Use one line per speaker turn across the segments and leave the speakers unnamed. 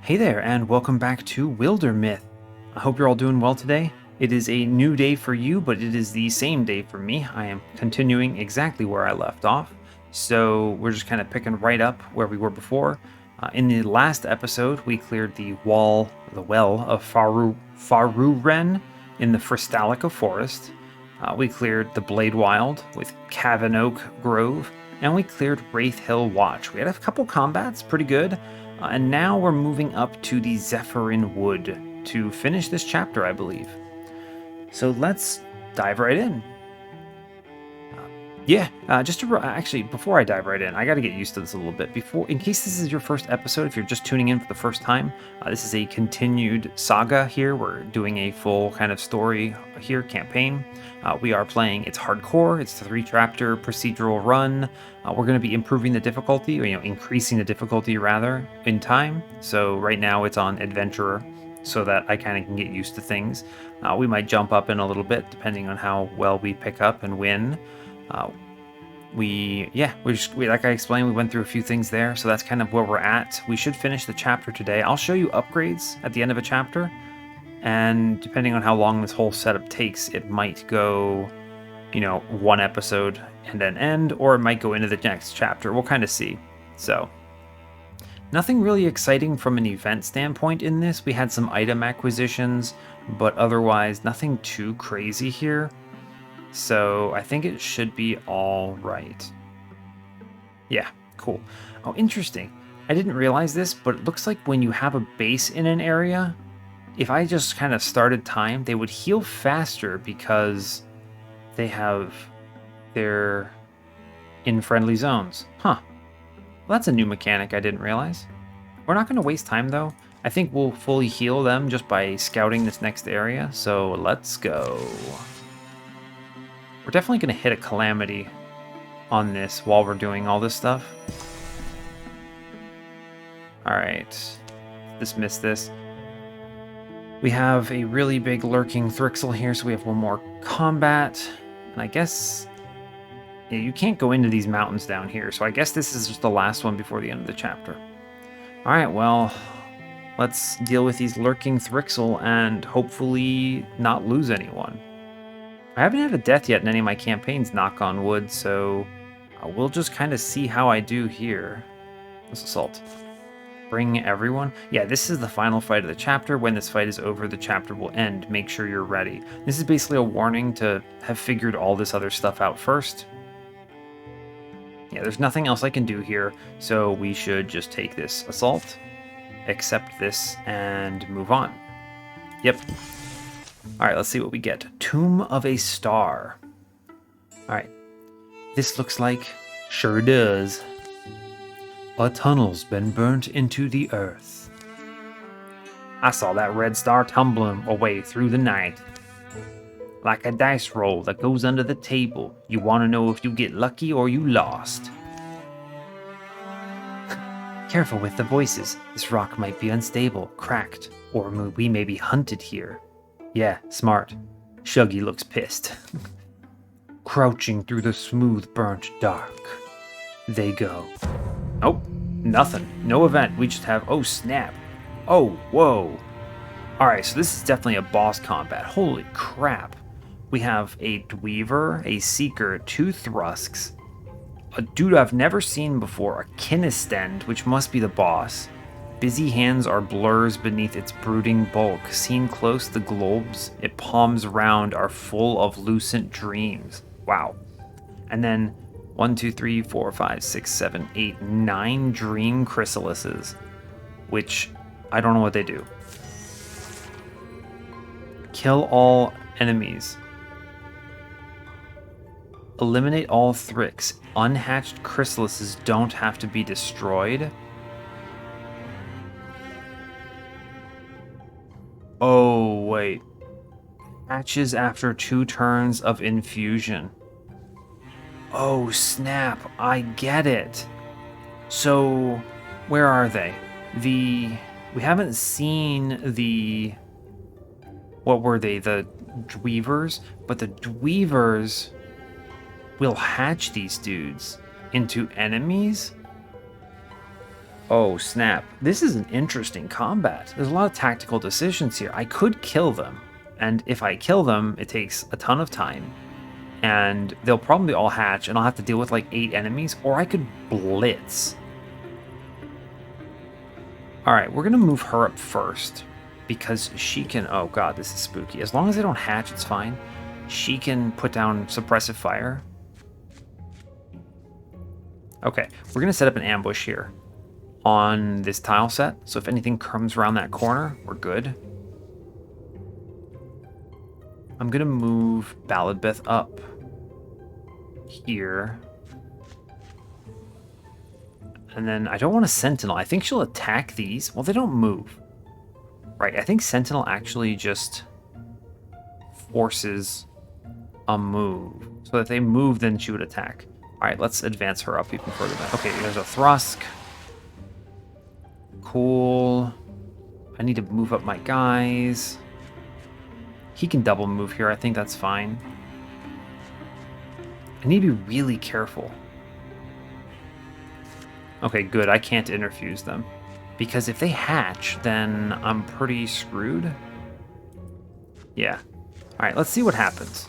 Hey there, and welcome back to Wildermyth. I hope you're all doing well today. It is a new day for you, but it is the same day for me. I am continuing exactly where I left off, so we're just kind of picking right up where we were before. In the last episode, we cleared the well of Faruren in the Fristalica Forest. We cleared the Blade Wild with Cavanoak Grove, and we cleared Wraith Hill Watch. We had a couple combats, pretty good. And now we're moving up to the Zephyrine Wood to finish this chapter, I believe. So let's dive right in. Actually, before I dive right in, I got to get used to this a little bit. In case this is your first episode, if you're just tuning in for the first time, this is a continued saga here. We're doing a full kind of story here, campaign. We are playing, it's hardcore, it's the 3-chapter procedural run. We're going to be improving the difficulty, or increasing the difficulty rather, in time. So right now it's on adventurer, so that I kind of can get used to things. We might jump up in a little bit depending on how well we pick up and win. Like I explained, we went through a few things there, so that's kind of where we're at. We should finish the chapter today. I'll show you upgrades at the end of a chapter, and depending on how long this whole setup takes, it might go, one episode and then end, or it might go into the next chapter. We'll kind of see. So, nothing really exciting from an event standpoint in this. We had some item acquisitions, but otherwise nothing too crazy here. So I think it should be all right. Yeah, cool. Oh, interesting. I didn't realize this, but it looks like when you have a base in an area, if I just kind of started time, they would heal faster because they're in friendly zones. Huh. Well, that's a new mechanic I didn't realize. We're not going to waste time though. I think we'll fully heal them just by scouting this next area. So let's go. We're definitely going to hit a calamity on this while we're doing all this stuff. Alright. Dismiss this. We have a really big lurking Thrixl here, so we have one more combat. And I guess you can't go into these mountains down here, so I guess this is just the last one before the end of the chapter. Alright, well, let's deal with these lurking Thrixl and hopefully not lose anyone. I haven't had a death yet in any of my campaigns, knock on wood, so we'll just kind of see how I do here. Let's assault. Bring everyone. Yeah, this is the final fight of the chapter. When this fight is over, the chapter will end. Make sure you're ready. This is basically a warning to have figured all this other stuff out first. Yeah, there's nothing else I can do here, so we should just take this assault, accept this, and move on. Yep. Alright, let's see what we get. Tomb of a Star. Alright. This looks like... Sure does. A tunnel's been burnt into the earth. I saw that red star tumbling away through the night. Like a dice roll that goes under the table. You want to know if you get lucky or you lost. Careful with the voices. This rock might be unstable, cracked, or we may be hunted here. Yeah, smart. Shuggy looks pissed. Crouching through the smooth burnt dark. They go. Oh, nothing. No event. We just have... Oh, snap. Oh, whoa. Alright, so this is definitely a boss combat. Holy crap. We have a Dweaver, a Seeker, 2 Thrusks, a dude I've never seen before, a Kinnestend, which must be the boss. Busy hands are blurs beneath its brooding bulk. Seen close, the globes it palms round are full of lucent dreams. Wow. And then 1, 2, 3, 4, 5, 6, 7, 8, 9 dream chrysalises, which I don't know what they do. Kill all enemies. Eliminate all Thrix. Unhatched chrysalises don't have to be destroyed. Oh, wait. Hatches after 2 turns of infusion. Oh, snap. I get it. So, where are they? We haven't seen the... What were they? The Dweavers? But the Dweavers will hatch these dudes into enemies? Oh, snap. This is an interesting combat. There's a lot of tactical decisions here. I could kill them, and if I kill them, it takes a ton of time, and they'll probably all hatch, and I'll have to deal with like 8 enemies, or I could blitz. Alright, we're going to move her up first, because she can... Oh god, this is spooky. As long as they don't hatch, it's fine. She can put down suppressive fire. Okay, we're going to set up an ambush here on this tile set, so if anything comes around that corner, we're good. I'm gonna move Wildermyth up here. And then I don't want a Sentinel. I think she'll attack these. Well, they don't move. Right, I think Sentinel actually just forces a move. So if they move, then she would attack. Alright, let's advance her up even further. Okay, there's a Thrixl. Cool. I need to move up my guys. He can double move here. I think that's fine. I need to be really careful. Okay, good. I can't interfuse them. Because if they hatch, then I'm pretty screwed. Yeah. Alright, let's see what happens.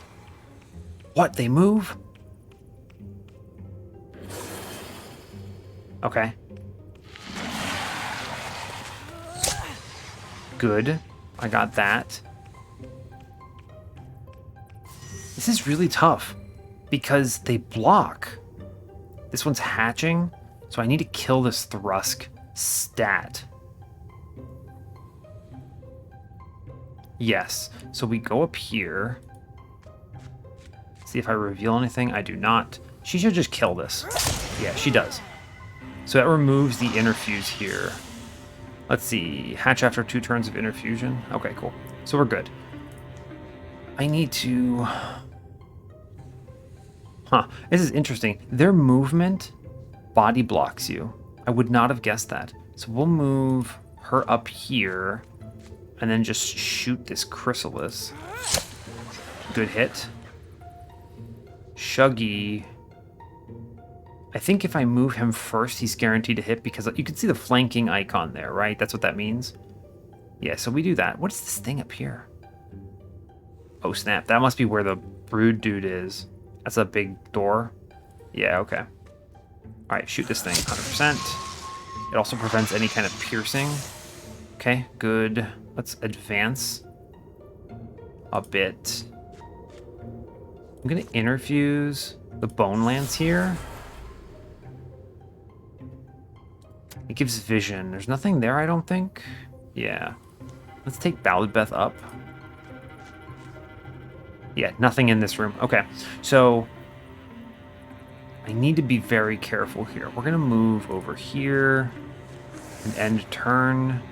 What? They move? Okay. Good. I got that. This is really tough because they block. This one's hatching, so I need to kill this Thrixl stat. Yes, so we go up here. See if I reveal anything. I do not. She should just kill this. Yeah, she does. So that removes the interfuse here. Let's see. Hatch after 2 turns of interfusion. Okay, cool. So we're good. I need to... Huh. This is interesting. Their movement body blocks you. I would not have guessed that. So we'll move her up here and then just shoot this Chrysalis. Good hit. Shuggy. I think if I move him first, he's guaranteed to hit because you can see the flanking icon there, right? That's what that means. Yeah, so we do that. What is this thing up here? Oh, snap. That must be where the brood dude is. That's a big door. Yeah, okay. All right, shoot this thing 100%. It also prevents any kind of piercing. Okay, good. Let's advance a bit. I'm going to interfuse the Bone Lance here. It gives vision. There's nothing there, I don't think. Yeah. Let's take Wildermyth up. Yeah, nothing in this room. Okay, so I need to be very careful here. We're going to move over here and end turn.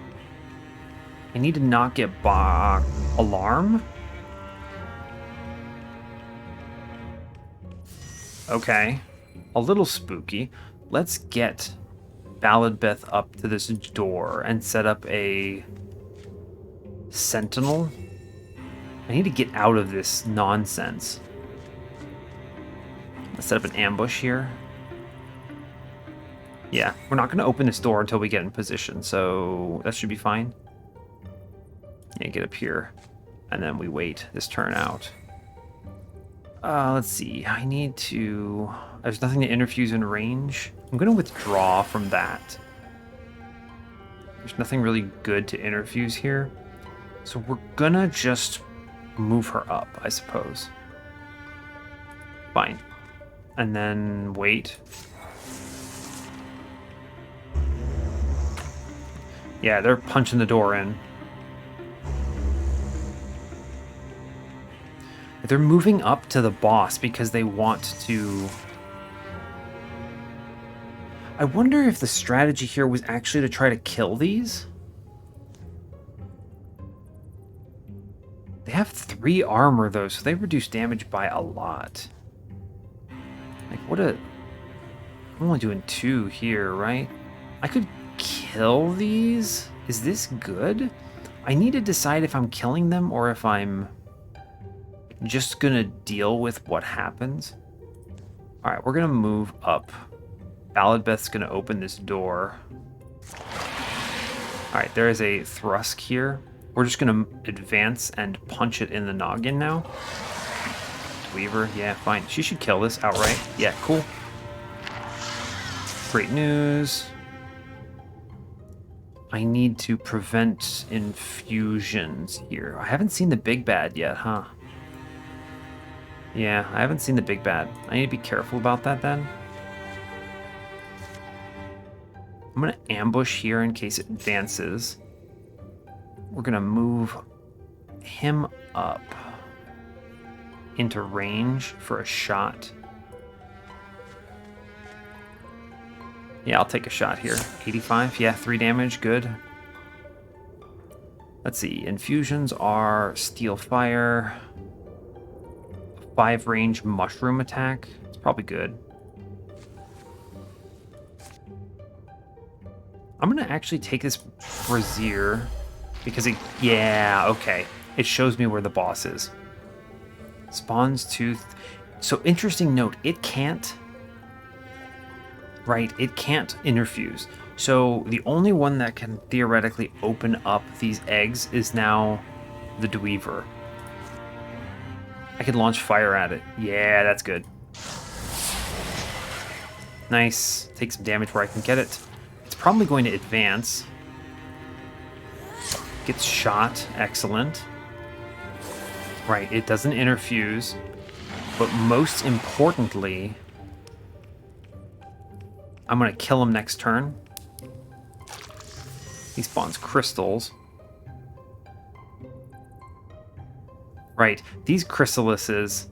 I need to not get alarm. Okay, a little spooky. Let's get Wildermyth up to this door and set up a sentinel. I need to get out of this nonsense. Let's set up an ambush here. Yeah, we're not going to open this door until we get in position, so that should be fine. Yeah, get up here, and then we wait this turn out. Let's see. I need to... There's nothing to interfuse in range. I'm going to withdraw from that. There's nothing really good to interfuse here. So we're going to just move her up, I suppose. Fine. And then wait. Yeah, they're punching the door in. They're moving up to the boss because they want to... I wonder if the strategy here was actually to try to kill these? They have 3 armor, though, so they reduce damage by a lot. Like, what a... I'm only doing 2 here, right? I could kill these? Is this good? I need to decide if I'm killing them or if I'm just gonna deal with what happens. Alright, we're gonna move up. Wildermyth's gonna open this door. Alright, there is a Thrixl here. We're just going to advance and punch it in the noggin now. Weaver, yeah, fine. She should kill this outright. Yeah, cool. Great news. I need to prevent infusions here. I haven't seen the big bad yet, huh? Yeah, I haven't seen the big bad. I need to be careful about that then. I'm going to ambush here in case it advances. We're going to move him up into range for a shot. Yeah, I'll take a shot here. 85, yeah, 3 damage, good. Let's see, infusions are Steel Fire, 5 range mushroom attack. It's probably good. I'm gonna actually take this Brazier because it, yeah, okay. It shows me where the boss is. Spawns tooth. So interesting note, it can't, right, it can't interfuse. So the only one that can theoretically open up these eggs is now the Dweaver. I could launch fire at it. Yeah, that's good. Nice. Take some damage where I can get it. It's probably going to advance. Gets shot. Excellent. Right, it doesn't interfuse. But most importantly, I'm going to kill him next turn. He spawns crystals. Right, these chrysalises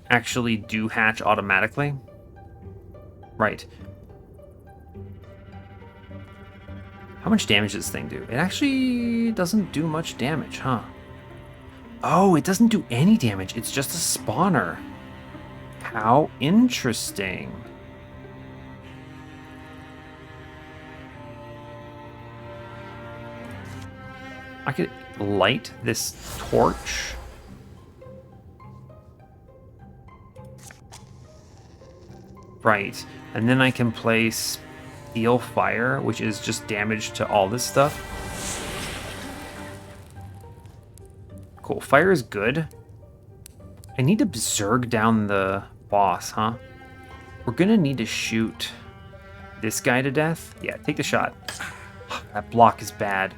actually do hatch automatically. Right. How much damage does this thing do? It actually doesn't do much damage, huh? Oh, it doesn't do any damage. It's just a spawner. How interesting. I could light this torch. Right, and then I can place Steel Fire, which is just damage to all this stuff. Cool, fire is good. I need to Zerg down the boss, huh? We're gonna need to shoot this guy to death. Yeah, take the shot. That block is bad.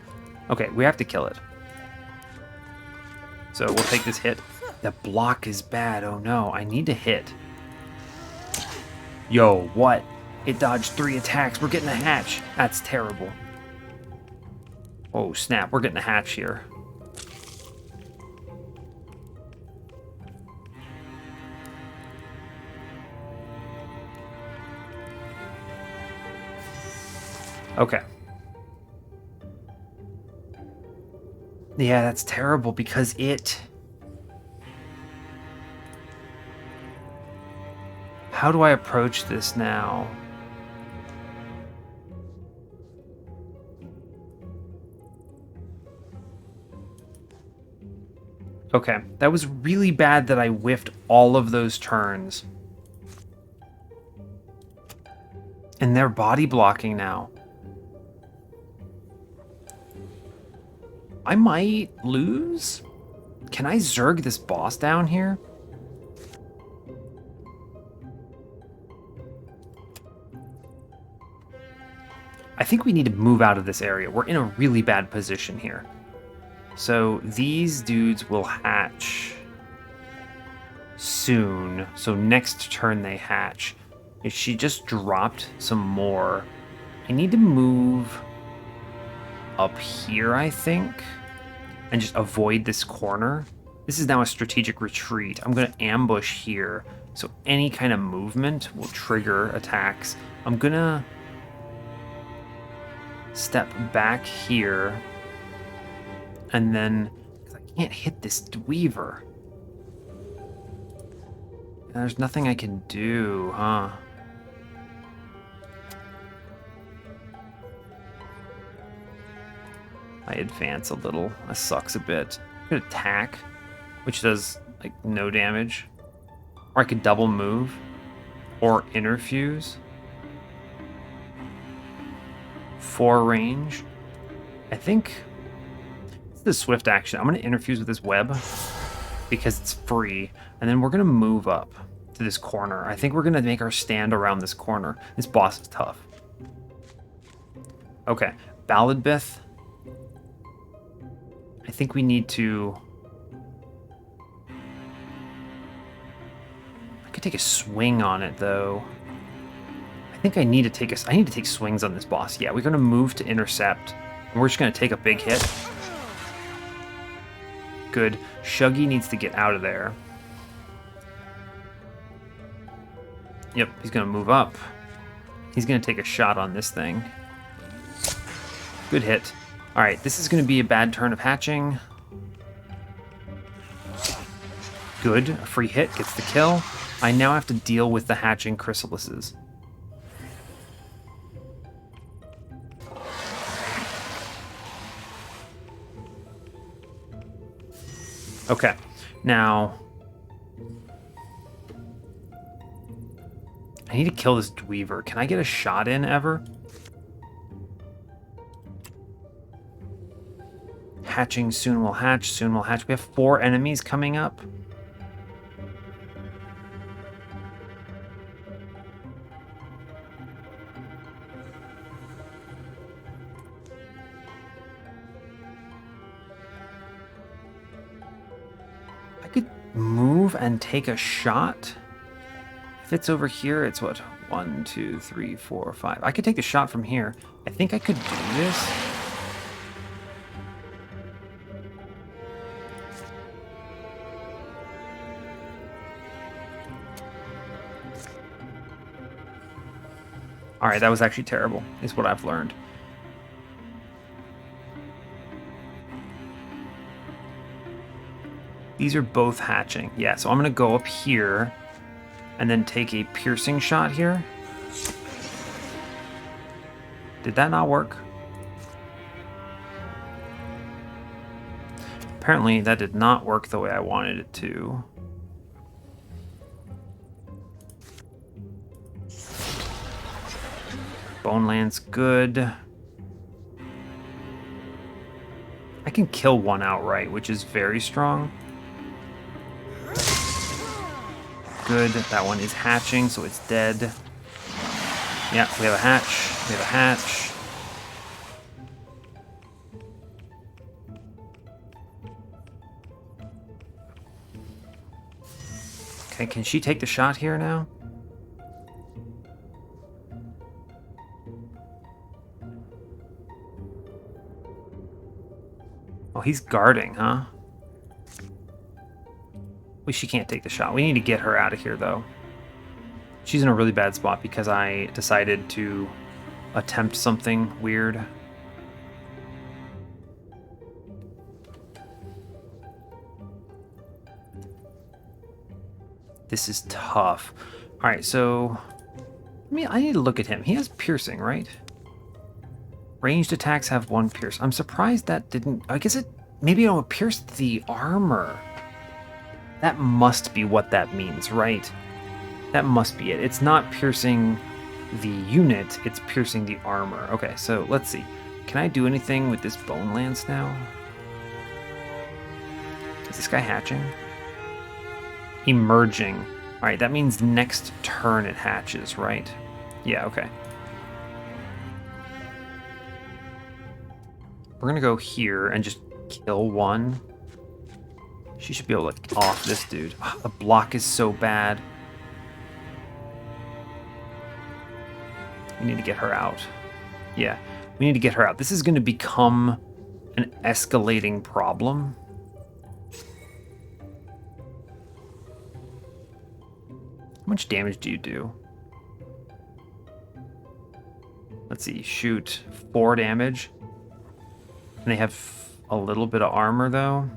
Okay, we have to kill it. So we'll take this hit. That block is bad, oh no, I need to hit. Yo, what? It dodged 3 attacks. We're getting a hatch. That's terrible. Oh, snap. We're getting a hatch here. Okay. Yeah, that's terrible because it... How do I approach this now? Okay, that was really bad that I whiffed all of those turns. And they're body blocking now. I might lose? Can I Zerg this boss down here? I think we need to move out of this area. We're in a really bad position here. So these dudes will hatch soon. So next turn they hatch. If she just dropped some more, I need to move up here, I think, and just avoid this corner. This is now a strategic retreat. I'm going to ambush here. So any kind of movement will trigger attacks. I'm going to step back here, and then I can't hit this Weaver. There's nothing I can do, huh? I advance a little. That sucks a bit. I could attack, which does like no damage, or I could double move, or interfuse. 4 range. I think it's the swift action. I'm going to interfuse with this web because it's free. And then we're going to move up to this corner. I think we're going to make our stand around this corner. This boss is tough. Okay, Wildermyth. I think we need to... I could take a swing on it, though. I think I need to take swings on this boss. Yeah, we're going to move to intercept. And we're just going to take a big hit. Good. Shuggy needs to get out of there. Yep, he's going to move up. He's going to take a shot on this thing. Good hit. All right, this is going to be a bad turn of hatching. Good. A free hit gets the kill. I now have to deal with the hatching chrysalises. Okay, now I need to kill this Dweaver. Can I get a shot in ever? Hatching soon will hatch, soon will hatch. We have 4 enemies coming up. I could move and take a shot. If it's over here, it's what? 1, 2, 3, 4, 5. I could take the shot from here. I think I could do this. All right, that was actually terrible, is what I've learned. These are both hatching. Yeah, so I'm going to go up here and then take a piercing shot here. Did that not work? Apparently that did not work the way I wanted it to. Boneland's good. I can kill one outright, which is very strong. Good. That one is hatching, so it's dead. Yeah, we have a hatch. We have a hatch. Okay, can she take the shot here now? Oh, he's guarding, huh? Well, she can't take the shot. We need to get her out of here, though. She's in a really bad spot because I decided to attempt something weird. This is tough. All right, so I need to look at him. He has piercing, right? Ranged attacks have 1 pierce. I'm surprised that didn't... I guess maybe it'll pierce the armor. That must be what that means, right? That must be it. It's not piercing the unit, it's piercing the armor. Okay, so let's see. Can I do anything with this Bone Lance now? Is this guy hatching? Emerging. All right, that means next turn it hatches, right? Yeah, okay. We're gonna go here and just kill one. She should be able to off this dude. Oh, the block is so bad. We need to get her out. Yeah, we need to get her out. This is gonna become an escalating problem. How much damage do you do? Let's see, shoot 4 damage. And they have a little bit of armor though.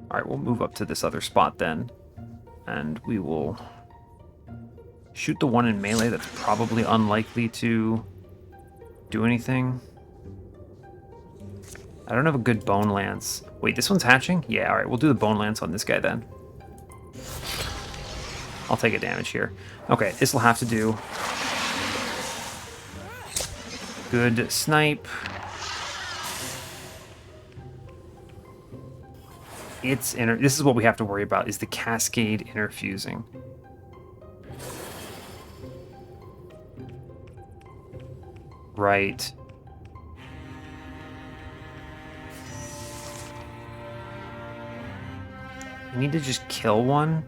All right, we'll move up to this other spot then. And we will shoot the one in melee that's probably unlikely to do anything. I don't have a good Bone Lance. Wait, this one's hatching? Yeah, all right, we'll do the Bone Lance on this guy then. I'll take a damage here. Okay, this will have to do. Good snipe. This is what we have to worry about, is the cascade interfusing. Right. I need to just kill one.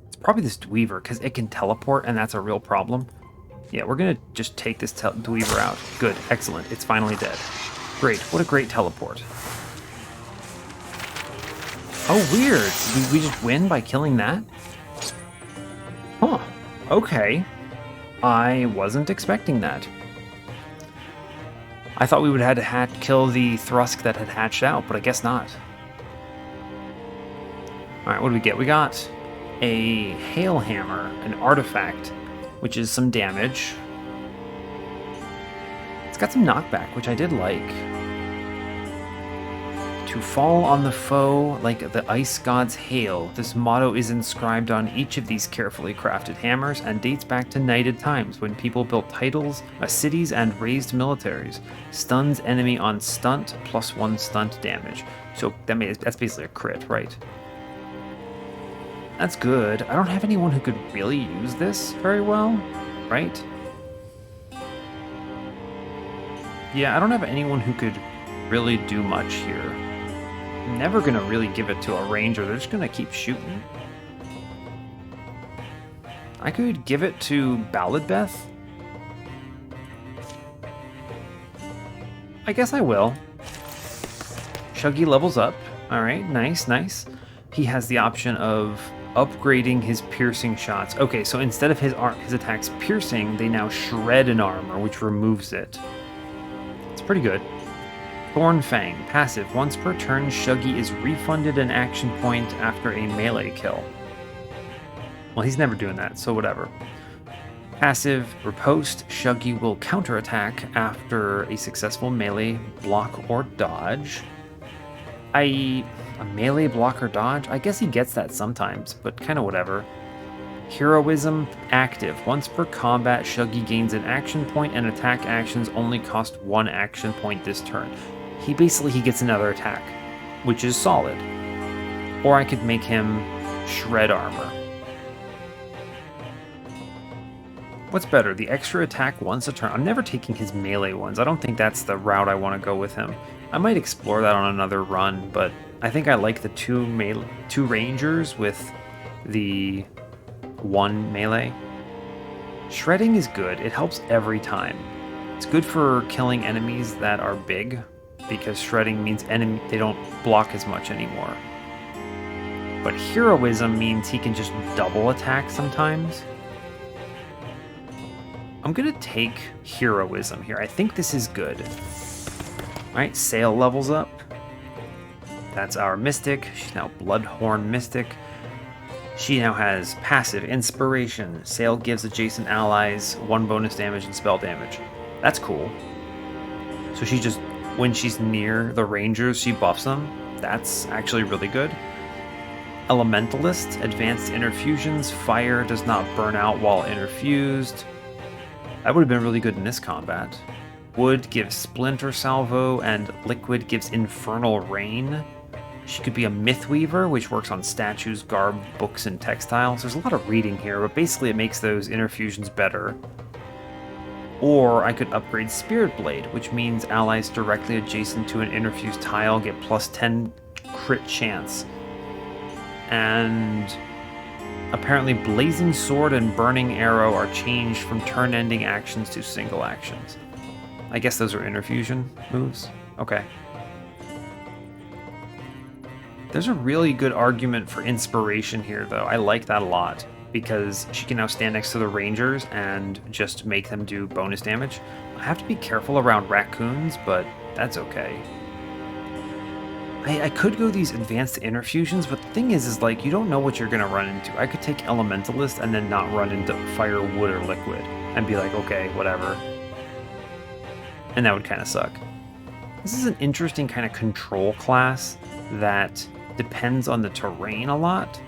It's probably this Dweaver, because it can teleport, and that's a real problem. Yeah, we're going to just take this Dweaver out. Good, excellent. It's finally dead. Great, what a great teleport. Oh, weird. Did we just win by killing that? Huh. Okay. I wasn't expecting that. I thought we would have had to kill the Thrixl that had hatched out, but I guess not. Alright, what do we get? We got a Hail Hammer, an artifact, which is some damage. It's got some knockback, which I did like. To fall on the foe like the ice god's hail. This motto is inscribed on each of these carefully crafted hammers and dates back to knighted times when people built titles, cities, and raised militaries. Stuns enemy on stunt, +1 stunt damage. So that's basically a crit, right? That's good. I don't have anyone who could really use this very well, right? Yeah, I don't have anyone who could really do much here. I'm never going to really give it to a ranger. They're just going to keep shooting. I could give it to Wildermyth. I guess I will. Shuggy levels up. Alright, nice, nice. He has the option of upgrading his piercing shots. Okay, so instead of his attacks piercing, they now shred an armor, which removes it. It's pretty good. Thornfang, passive. Once per turn, Shuggy is refunded an action point after a melee kill. Well, he's never doing that, so whatever. Passive, riposte. Shuggy will counterattack after a successful melee block or dodge. A melee block or dodge? I guess he gets that sometimes, but kind of whatever. Heroism, active. Once per combat, Shuggy gains an action point, and attack actions only cost 1 action point this turn. He gets another attack, which is solid. Or I could make him shred armor. What's better, the extra attack once a turn? I'm never taking his melee ones. I don't think that's the route I want to go with him. I might explore that on another run, but I think I like the two rangers with the 1 melee. Shredding is good. It helps every time. It's good for killing enemies that are big, because shredding means they don't block as much anymore. But heroism means he can just double attack sometimes. I'm gonna take heroism here. I think this is good. Alright, Sail levels up. That's our Mystic. She's now Bloodhorn Mystic. She now has passive Inspiration. Sail gives adjacent allies 1 bonus damage and spell damage. That's cool. So she just, when she's near the rangers, she buffs them. That's actually really good. Elementalist, advanced interfusions. Fire does not burn out while interfused. That would have been really good in this combat. Wood gives Splinter Salvo, and Liquid gives Infernal Rain. She could be a Mythweaver, which works on statues, garb, books, and textiles. There's a lot of reading here, but basically it makes those interfusions better. Or I could upgrade Spirit Blade, which means allies directly adjacent to an interfused tile get +10 crit chance. And apparently Blazing Sword and Burning Arrow are changed from turn-ending actions to single actions. I guess those are interfusion moves? Okay. There's a really good argument for inspiration here, though. I like that a lot, because she can now stand next to the rangers and just make them do bonus damage. I have to be careful around raccoons, but that's okay. I could go these advanced interfusions, but the thing is like, you don't know what you're going to run into. I could take Elementalist and then not run into Fire, Wood, or Liquid, and be like, okay, whatever. And that would kind of suck. This is an interesting kind of control class that depends on the terrain a lot.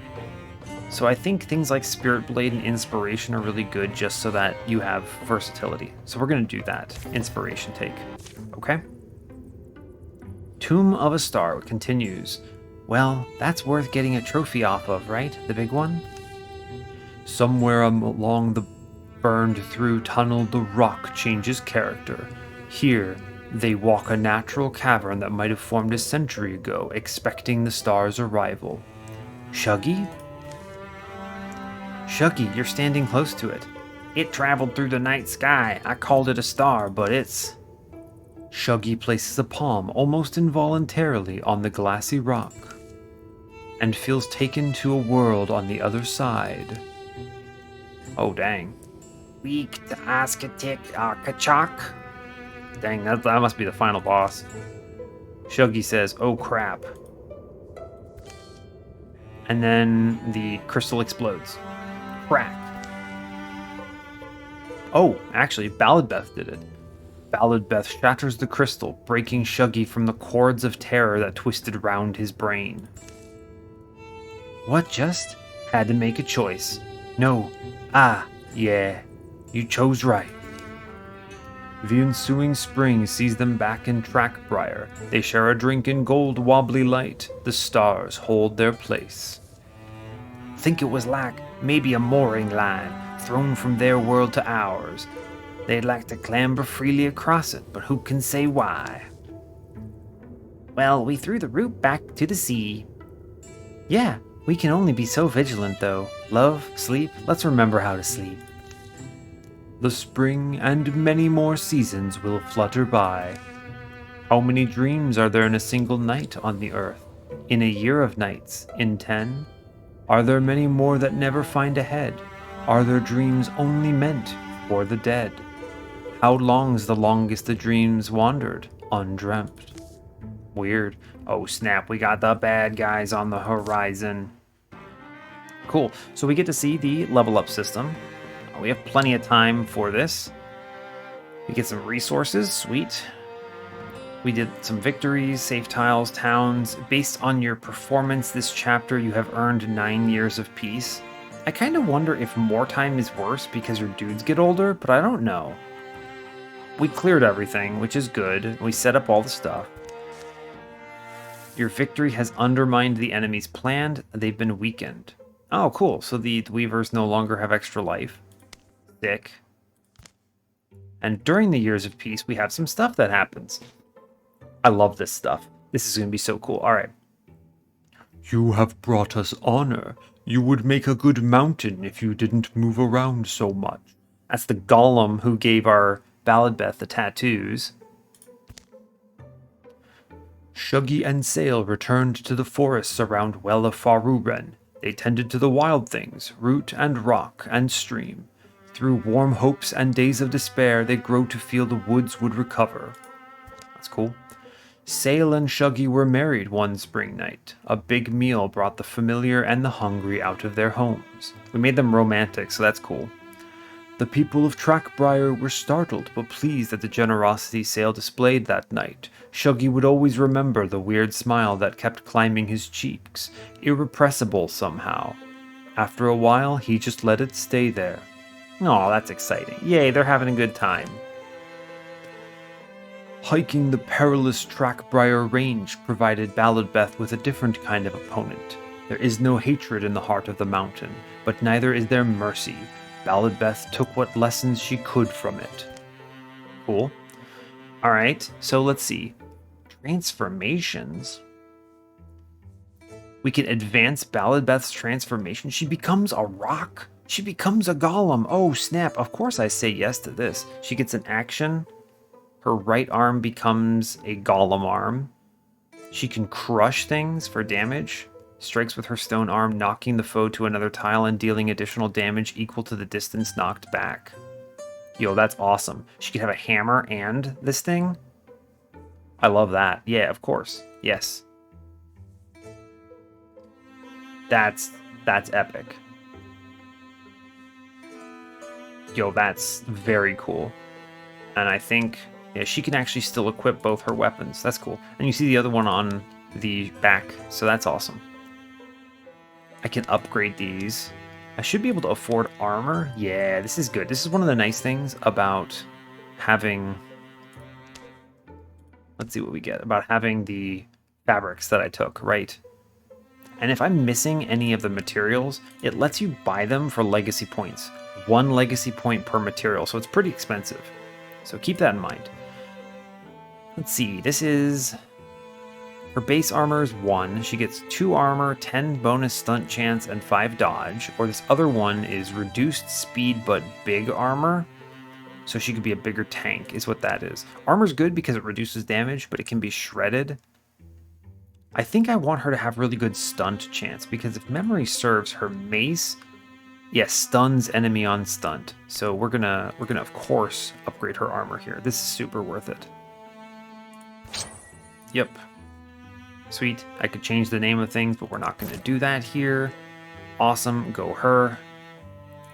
So I think things like Spirit Blade and Inspiration are really good just so that you have versatility. So we're going to do that. Inspiration take. Okay? Tomb of a Star continues. Well, that's worth getting a trophy off of, right? The big one? Somewhere along the burned-through tunnel, the rock changes character. Here, they walk a natural cavern that might have formed a century ago, expecting the star's arrival. Shuggy? Shuggy, you're standing close to it. It traveled through the night sky. I called it a star, but it's... Shuggy places a palm almost involuntarily on the glassy rock and feels taken to a world on the other side. Oh, dang. Weak to Askatik Kachak? Dang, that must be the final boss. Shuggy says, oh crap. And then the crystal explodes. Crack. Oh, actually, Balladbeth did it. Balladbeth shatters the crystal, breaking Shuggy from the cords of terror that twisted round his brain. What just? Had to make a choice. No. Yeah. You chose right. The ensuing spring sees them back in Trackbriar. They share a drink in gold wobbly light. The stars hold their place. Think it was like maybe a mooring line, thrown from their world to ours. They'd like to clamber freely across it, but who can say why? Well, we threw the root back to the sea. Yeah, we can only be so vigilant, though. Love, sleep, let's remember how to sleep. The spring and many more seasons will flutter by. How many dreams are there in a single night on the earth? In a year of nights? In 10? Are there many more that never find a head? Are there dreams only meant for the dead? How long's the longest the dreams wandered, undreamt? Weird. Oh snap, we got the bad guys on the horizon. Cool, so we get to see the level up system. We have plenty of time for this. We get some resources, sweet. We did some victories, save tiles, towns. Based on your performance this chapter, you have earned 9 years of peace. I kind of wonder if more time is worse because your dudes get older, but I don't know. We cleared everything, which is good. We set up all the stuff. Your victory has undermined the enemy's plan. They've been weakened. Oh, cool. So the Weavers no longer have extra life. Sick. And during the years of peace, we have some stuff that happens. I love this stuff. This is going to be so cool. All right. You have brought us honor. You would make a good mountain if you didn't move around so much. That's the golem who gave our Balladbeth the tattoos. Shuggy and Sail returned to the forests around Well of Faruren. They tended to the wild things, root and rock and stream. Through warm hopes and days of despair, they grow to feel the woods would recover. That's cool. Sail and Shuggy were married one spring night. A big meal brought the familiar and the hungry out of their homes. We made them romantic, so that's cool. The people of Trackbriar were startled but pleased at the generosity Sail displayed that night. Shuggy would always remember the weird smile that kept climbing his cheeks, irrepressible somehow. After a while, he just let it stay there. Aw, that's exciting. Yay, they're having a good time. Hiking the perilous Trackbriar Range provided Balladbeth with a different kind of opponent. There is no hatred in the heart of the mountain, but neither is there mercy. Balladbeth took what lessons she could from it. Cool. Alright, so let's see. Transformations. We can advance Balladbeth's transformation. She becomes a rock. She becomes a golem. Oh, snap. Of course I say yes to this. She gets an action. Her right arm becomes a golem arm. She can crush things for damage. Strikes with her stone arm, knocking the foe to another tile and dealing additional damage equal to the distance knocked back. Yo, that's awesome. She could have a hammer and this thing. I love that. Yeah, of course. Yes. That's epic. Yo, that's very cool. And I think, yeah, she can actually still equip both her weapons. That's cool. And you see the other one on the back, so that's awesome. I can upgrade these. I should be able to afford armor. Yeah, this is good. This is one of the nice things about having... Let's see what we get. About having the fabrics that I took, right? And if I'm missing any of the materials, it lets you buy them for legacy points. 1 legacy point per material, so it's pretty expensive. So keep that in mind. Let's see, this is... Her base armor is 1. She gets 2 armor, 10 bonus stunt chance, and 5 dodge. Or this other one is reduced speed but big armor. So she could be a bigger tank, is what that is. Armor's good because it reduces damage, but it can be shredded. I think I want her to have really good stunt chance, because if memory serves, her mace, yes, stuns enemy on stunt. So we're gonna of course upgrade her armor here. This is super worth it. Yep. Sweet. I could change the name of things, but we're not going to do that here. Awesome. Go her.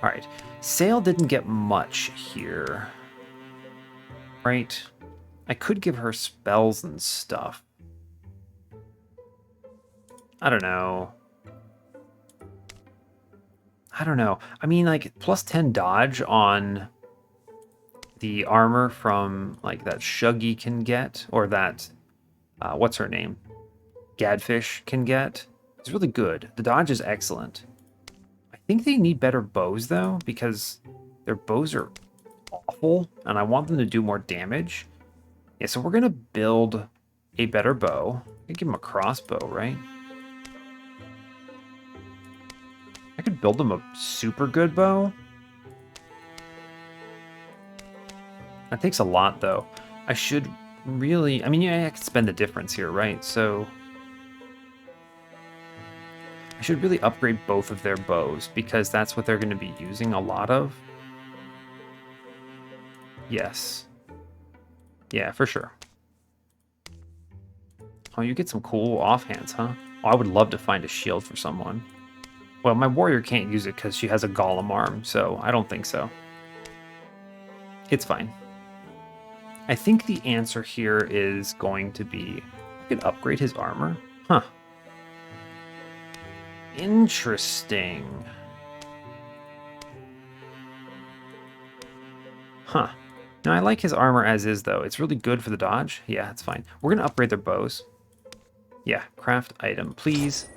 All right. Sail didn't get much here. Right? I could give her spells and stuff. I don't know. I mean, like, plus 10 dodge on the armor from, like, that Shuggy can get, or that, what's her name? Gadfish can get. It's really good. The dodge is excellent. I think they need better bows, though, because their bows are awful, and I want them to do more damage. Yeah, so we're going to build a better bow. I could give them a crossbow, right? I could build them a super good bow. That takes a lot, though. I should really... I mean, yeah, I could spend the difference here, right? So... I should really upgrade both of their bows, because that's what they're going to be using a lot of. Yes. Yeah, for sure. Oh, you get some cool offhands, huh? Oh, I would love to find a shield for someone. Well, my warrior can't use it because she has a golem arm, so I don't think so. It's fine. I think the answer here is going to be... I could upgrade his armor? Huh. Interesting. Huh. Now, I like his armor as is, though. It's really good for the dodge. Yeah, it's fine. We're going to upgrade their bows. Yeah, craft item, please.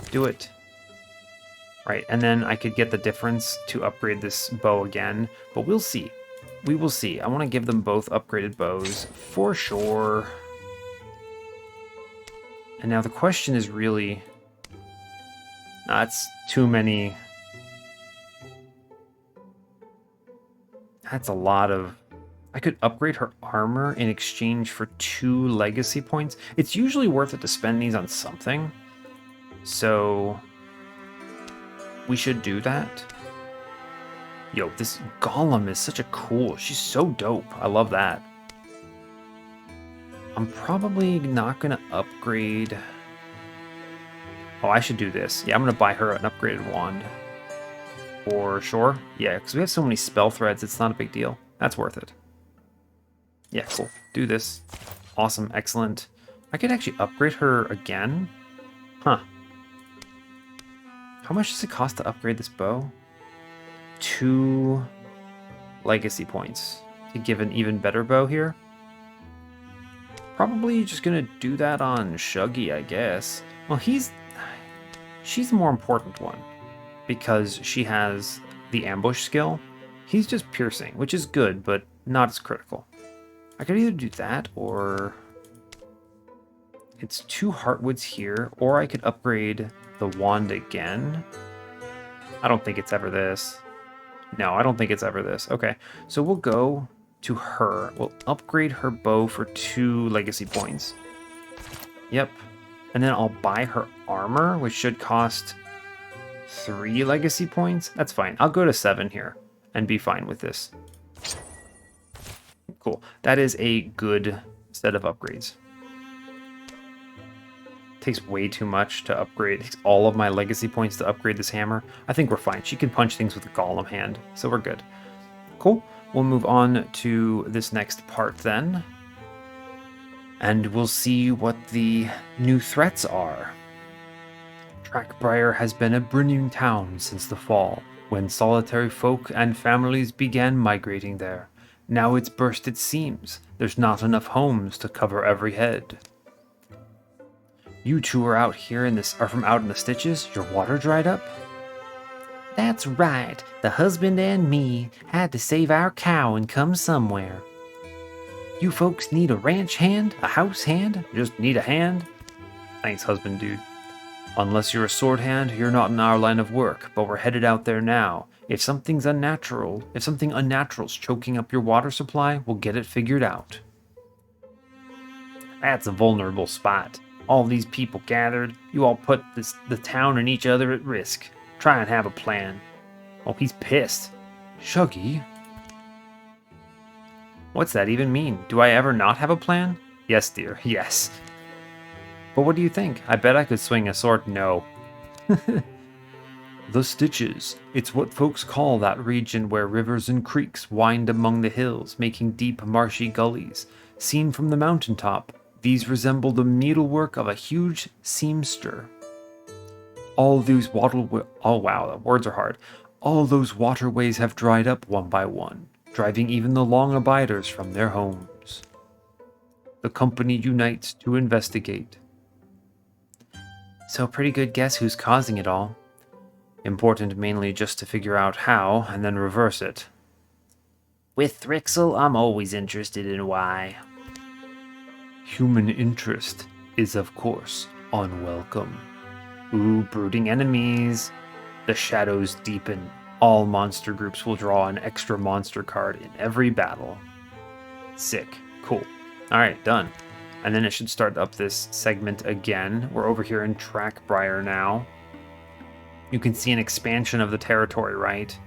Do it. Right, and then I could get the difference to upgrade this bow again, but we'll see. We will see. I want to give them both upgraded bows for sure. And now the question is really... That's too many. That's a lot of... I could upgrade her armor in exchange for 2 legacy points. It's usually worth it to spend these on something. So... we should do that. Yo, this golem is such a cool... She's so dope. I love that. I'm probably not going to upgrade... Oh, I should do this. Yeah, I'm going to buy her an upgraded wand. For sure. Yeah, because we have so many spell threads, it's not a big deal. That's worth it. Yeah, cool. Do this. Awesome. Excellent. I could actually upgrade her again. Huh. How much does it cost to upgrade this bow? 2 legacy points to give an even better bow here. Probably just going to do that on Shuggy, I guess. Well, she's the more important one because she has the ambush skill. He's just piercing, which is good, but not as critical. I could either do that or it's 2 heartwoods here, or I could upgrade the wand again. I don't think it's ever this. No, I don't think it's ever this. Okay, so we'll go to her. We'll upgrade her bow for 2 legacy points. Yep. And then I'll buy her armor, which should cost 3 legacy points. That's fine. I'll go to 7 here and be fine with this. Cool. That is a good set of upgrades. Takes way too much to upgrade. It takes all of my legacy points to upgrade this hammer. I think we're fine. She can punch things with a golem hand, so we're good. Cool. We'll move on to this next part then. And we'll see what the new threats are. Trackbriar has been a brimming town since the fall, when solitary folk and families began migrating there. Now it's burst its seams. There's not enough homes to cover every head. You two are out here are from out in the stitches? Your water dried up?
That's right. The husband and me had to save our cow and come somewhere.
You folks need a ranch hand? A house hand? Just need a hand? Thanks, husband dude. Unless you're a sword hand, you're not in our line of work, but we're headed out there now. If something unnatural's choking up your water supply, we'll get it figured out. That's a vulnerable spot. All these people gathered, you all put the town and each other at risk. Try and have a plan. Oh, he's pissed. Shuggy? What's that even mean? Do I ever not have a plan? Yes, dear, yes. But what do you think? I bet I could swing a sword. No. The Stitches. It's what folks call that region where rivers and creeks wind among the hills, making deep, marshy gullies. Seen from the mountaintop, these resemble the needlework of a huge seamster. All those words are hard. All those waterways have dried up one by one, driving even the long abiders from their homes. The company unites to investigate. So a pretty good guess who's causing it all. Important mainly just to figure out how, and then reverse it.
With Thrixl, I'm always interested in why.
Human interest is, of course, unwelcome. Ooh, brooding enemies. The shadows deepen. All monster groups will draw an extra monster card in every battle. Sick. Cool. Alright, done. And then it should start up this segment again. We're over here in Trackbriar now. You can see an expansion of the territory, right?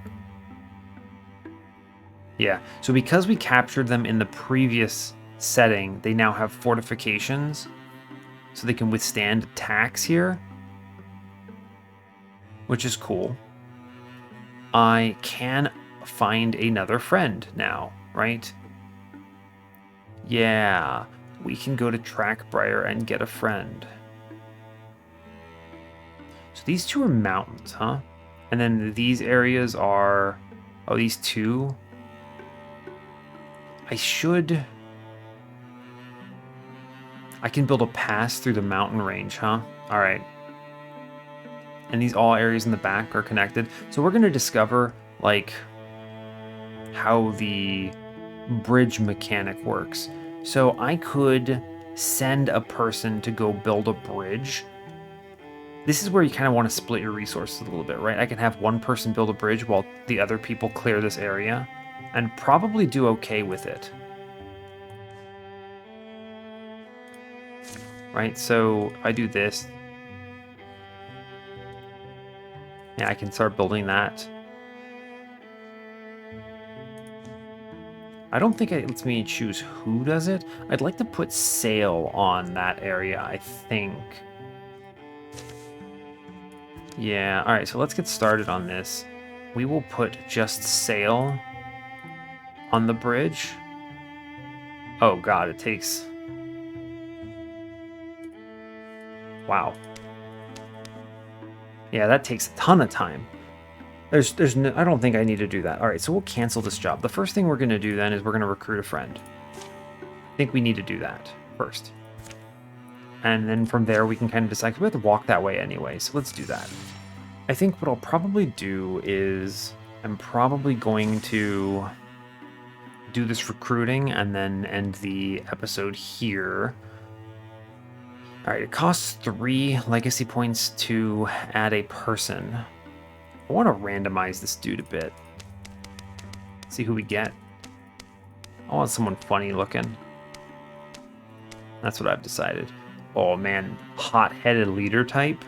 Yeah, so because we captured them in the previous setting, they now have fortifications, so they can withstand attacks here, which is cool. I can find another friend now, right? Yeah, we can go to Trackbriar and get a friend. So these two are mountains, huh? And then these areas are... Oh, these two? I can build a pass through the mountain range, huh? Alright. And these all areas in the back are connected. So we're going to discover, like, how the bridge mechanic works. So I could send a person to go build a bridge. This is where you kind of want to split your resources a little bit, right? I can have one person build a bridge while the other people clear this area, and probably do okay with it. Right, so if I do this, yeah, I can start building that. I don't think it lets me choose who does it. I'd like to put sail on that area, I think. Yeah, alright, so let's get started on this. We will put just sail on the bridge. Oh god, it takes... Wow. Yeah, that takes a ton of time. There's no, I don't think I need to do that. Alright, so we'll cancel this job. The first thing we're going to do then is we're going to recruit a friend. I think we need to do that first. And then from there we can kind of decide, 'cause we have to walk that way anyway, so let's do that. I think what I'll probably do is I'm probably going to do this recruiting and then end the episode here. Alright, it costs 3 legacy points to add a person. I want to randomize this dude a bit. See who we get. I want someone funny looking. That's what I've decided. Oh man, hot-headed leader type.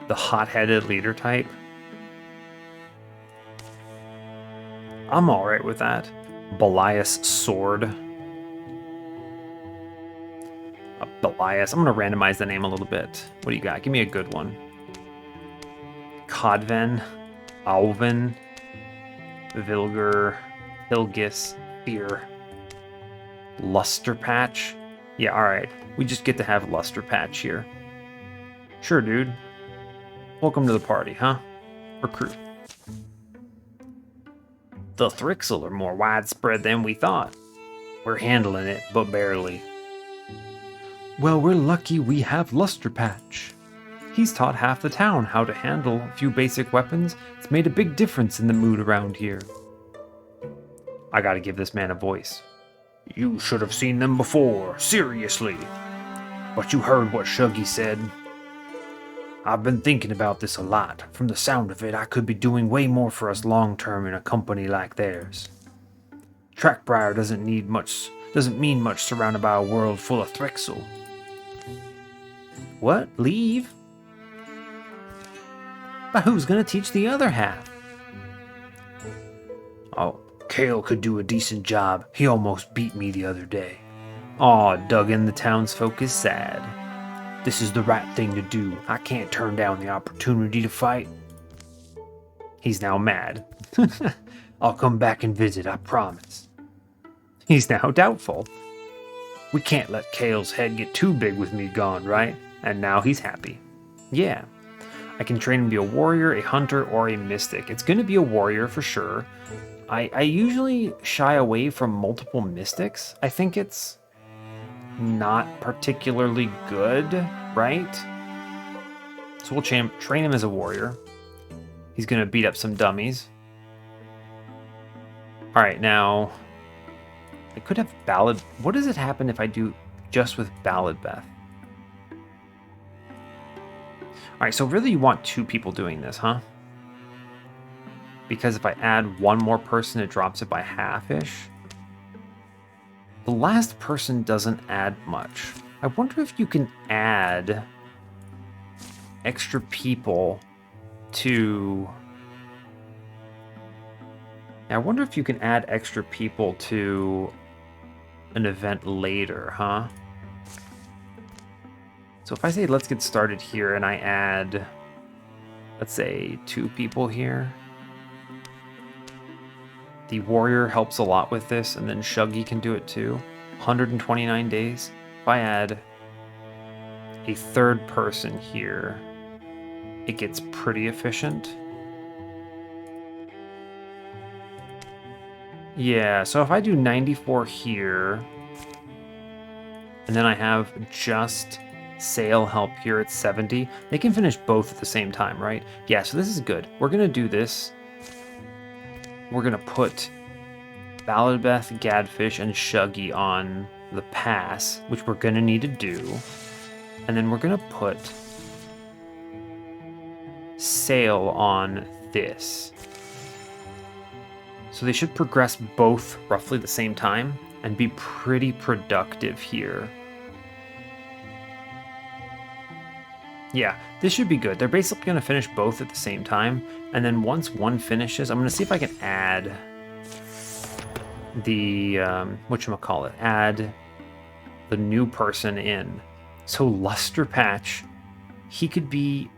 The hot-headed leader type. I'm alright with that. Belias Sword. Belias. I'm going to randomize the name a little bit. What do you got? Give me a good one. Codven. Alvin. Vilger. Hilgis. Fear. Lusterpatch. Yeah, alright. We just get to have Luster Patch here. Sure, dude. Welcome to the party, huh? Recruit. The Thrixl are more widespread than we thought. We're handling it, but barely.
Well, we're lucky we have Luster Patch.
He's taught half the town how to handle a few basic weapons.
It's made a big difference in the mood around here.
I gotta give this man a voice. You should have seen them before, seriously. But you heard what Shuggy said. I've been thinking about this a lot. From the sound of it, I could be doing way more for us long-term in a company like theirs. Trackbriar doesn't mean much surrounded by a world full of Thrixl.
What? Leave? But who's gonna teach the other half?
Oh, Kale could do a decent job. He almost beat me the other day. Aw, Duggan, the townsfolk is sad. This is the right thing to do. I can't turn down the opportunity to fight. He's now mad. I'll come back and visit, I promise. He's now doubtful. We can't let Kale's head get too big with me gone, right? And now he's happy. Yeah. I can train him to be a warrior, a hunter, or a mystic. It's going to be a warrior for sure. I usually shy away from multiple mystics. I think it's not particularly good, right? So we'll train him as a warrior. He's going to beat up some dummies. All right, now I could have Ballad. What does it happen if I do just with Balladbeth? All right, so really you want two people doing this, huh? Because if I add one more person, it drops it by half-ish. The last person doesn't add much. I wonder if you can add extra people to... I wonder if you can add extra people to an event later, huh? So if I say let's get started here and I add, let's say 2 people here. The warrior helps a lot with this, and then Shuggy can do it too. 129 days. If I add a third person here, it gets pretty efficient. Yeah, so if I do 94 here, and then I have just Sail help here at 70, they can finish both at the same time, right? Yeah, so this is good. We're going to do this. We're going to put Balladbeth, Gadfish, and Shuggy on the pass, which we're going to need to do. And then we're going to put Sail on this. So they should progress both roughly the same time and be pretty productive here. Yeah, this should be good. They're basically going to finish both at the same time. And then once one finishes, I'm going to see if I can add the, whatchamacallit, add the new person in. So Luster Patch, he could be,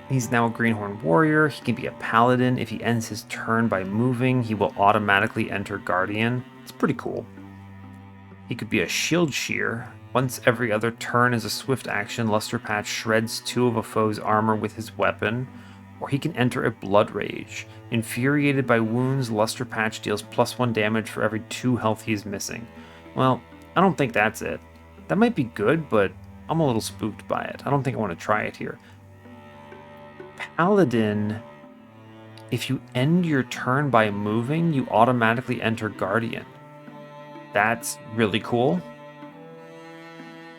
he's now a Greenhorn Warrior. He can be a Paladin. If he ends his turn by moving, he will automatically enter Guardian. It's pretty cool. He could be a Shield Shear. Once every other turn as a swift action, Luster Patch shreds 2 of a foe's armor with his weapon, or he can enter a Blood Rage. Infuriated by wounds, Luster Patch deals +1 damage for every 2 health he is missing. Well, I don't think that's it. That might be good, but I'm a little spooked by it. I don't think I want to try it here. Paladin, if you end your turn by moving, you automatically enter Guardian. That's really cool.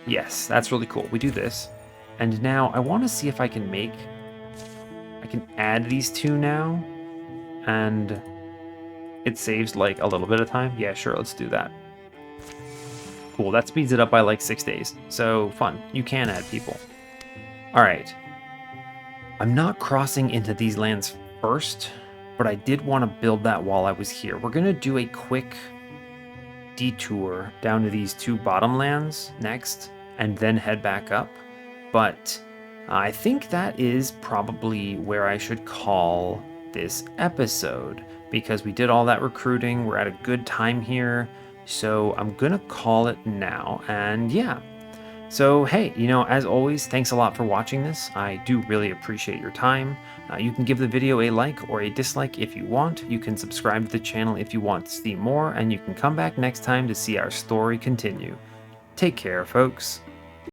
Yes, that's really cool. We do this. And now I want to see if I can add these 2 now. And it saves like a little bit of time. Yeah, sure, let's do that. Cool, that speeds it up by like 6 days. So fun, you can add people. All right. I'm not crossing into these lands first, but I did want to build that while I was here. We're going to do a quick detour down to these 2 bottom lands next, and then head back up. But I think that is probably where I should call this episode, because we did all that recruiting. We're at a good time here. So I'm gonna call it now, and yeah. So hey, as always, thanks a lot for watching this. I do really appreciate your time. You can give the video a like or a dislike if you want. You can subscribe to the channel if you want to see more, and you can come back next time to see our story continue. Take care, folks.